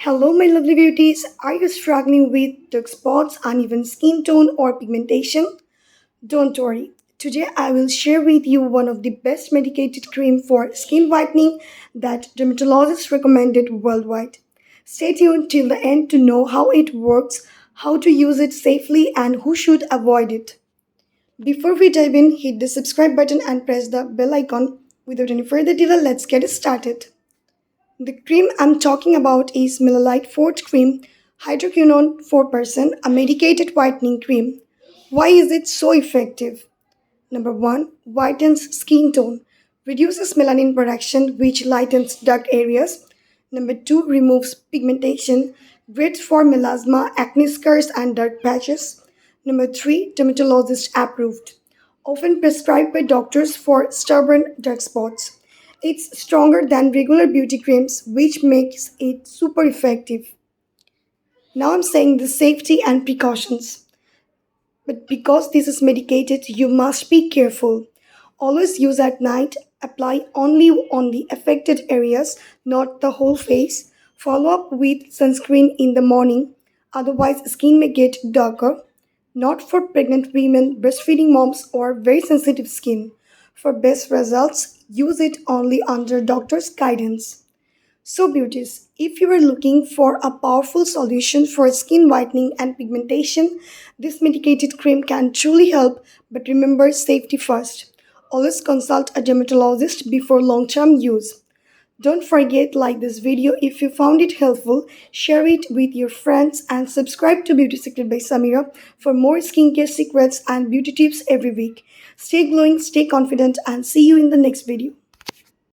Hello, my lovely beauties. Are you struggling with dark spots, uneven skin tone, or pigmentation? Don't worry. Today, I will share with you one of the best medicated cream for skin whitening that dermatologists recommended worldwide. Stay tuned till the end to know how it works, how to use it safely, and who should avoid it. Before we dive in, hit the subscribe button and press the bell icon. Without any further delay, let's get started. The cream I'm talking about is Melalite Forte Cream Hydroquinone 4%, a medicated whitening cream. Why is it so effective? Number 1, whitens skin tone, reduces melanin production, which lightens dark areas. Number 2, removes pigmentation, great for melasma, acne scars, and dark patches. Number 3, dermatologist approved, often prescribed by doctors for stubborn dark spots. It's stronger than regular beauty creams, which makes it super effective. Now I'm saying the safety and precautions. But because this is medicated, you must be careful. Always use at night, apply only on the affected areas, not the whole face. Follow up with sunscreen in the morning, otherwise, skin may get darker. Not for pregnant women, breastfeeding moms, or very sensitive skin. For best results, use it only under doctor's guidance. So, beauties, if you are looking for a powerful solution for skin whitening and pigmentation, this medicated cream can truly help. But remember safety first. Always consult a dermatologist before long term use. Don't forget like this video if you found it helpful, share it with your friends and subscribe to Beauty Secret by Samira for more skincare secrets and beauty tips every week. Stay glowing, stay confident and see you in the next video.